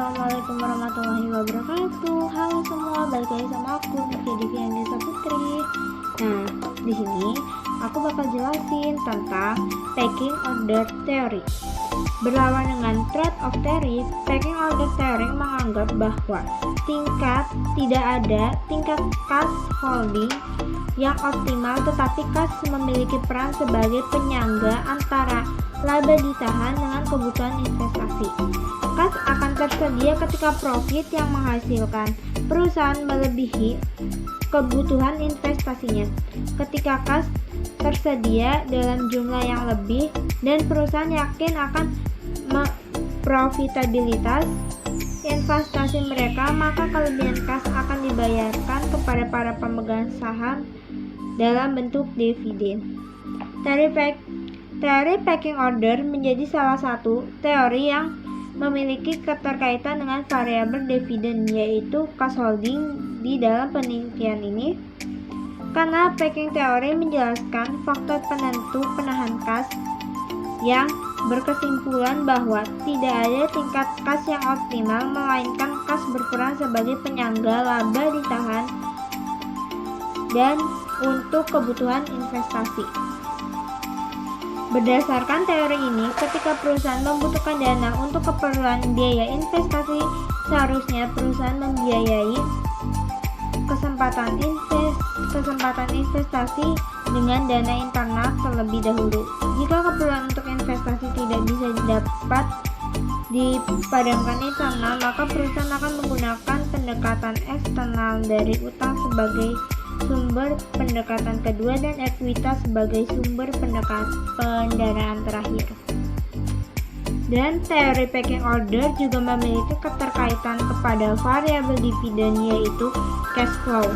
Assalamualaikum warahmatullahi wabarakatuh. Halo semua, balik lagi sama aku Nurti Divianisa Putri. Nah, di sini aku bakal jelasin tentang pecking order theory. Berlawan dengan trade of theory, pecking order theory menganggap bahwa tidak ada tingkat cash holding yang optimal, tetapi cash memiliki peran sebagai penyangga antara laba ditahan dengan kebutuhan investasi. Kas akan tersedia ketika profit yang menghasilkan perusahaan melebihi kebutuhan investasinya. Ketika kas tersedia dalam jumlah yang lebih dan perusahaan yakin akan profitabilitas investasi mereka, maka kelebihan kas akan dibayarkan kepada para pemegang saham dalam bentuk dividen. Teori pecking order menjadi salah satu teori yang memiliki keterkaitan dengan variabel dividen, yaitu cash holding di dalam penelitian ini. Karena pecking teori menjelaskan faktor penentu penahan kas yang berkesimpulan bahwa tidak ada tingkat kas yang optimal, melainkan kas berperan sebagai penyangga laba ditahan dan untuk kebutuhan investasi. Berdasarkan teori ini, ketika perusahaan membutuhkan dana untuk keperluan biaya investasi, seharusnya perusahaan membiayai kesempatan investasi dengan dana internal terlebih dahulu. Jika keperluan untuk investasi tidak bisa dapat dipadamkan internal, maka perusahaan akan menggunakan pendekatan eksternal dari utang sebagai sumber pendekatan kedua dan ekuitas sebagai sumber pendanaan terakhir. Dan teori pecking order juga memiliki keterkaitan kepada variabel dividen, yaitu cash flow.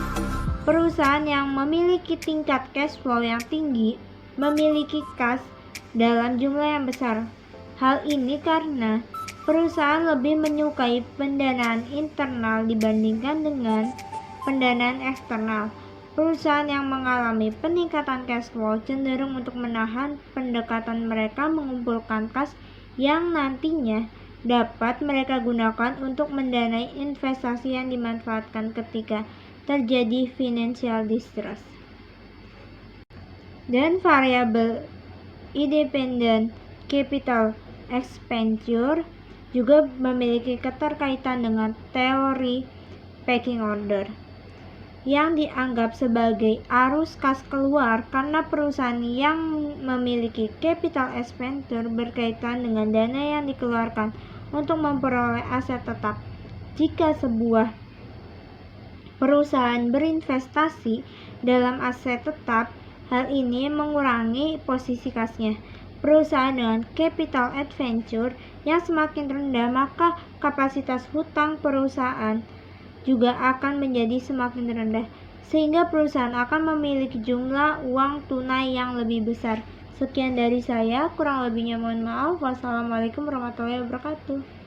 Perusahaan yang memiliki tingkat cash flow yang tinggi memiliki kas dalam jumlah yang besar. Hal ini karena perusahaan lebih menyukai pendanaan internal dibandingkan dengan pendanaan eksternal. Perusahaan yang mengalami peningkatan cash flow cenderung untuk menahan pendekatan mereka mengumpulkan kas yang nantinya dapat mereka gunakan untuk mendanai investasi yang dimanfaatkan ketika terjadi financial distress. Dan variabel independent capital expenditure juga memiliki keterkaitan dengan teori pecking order, yang dianggap sebagai arus kas keluar karena perusahaan yang memiliki capital expenditure berkaitan dengan dana yang dikeluarkan untuk memperoleh aset tetap. Jika sebuah perusahaan berinvestasi dalam aset tetap, hal ini mengurangi posisi kasnya. Perusahaan dengan capital expenditure yang semakin rendah, maka kapasitas hutang perusahaan juga akan menjadi semakin rendah, sehingga perusahaan akan memiliki jumlah uang tunai yang lebih besar. Sekian dari saya, kurang lebihnya mohon maaf. Wassalamualaikum warahmatullahi wabarakatuh.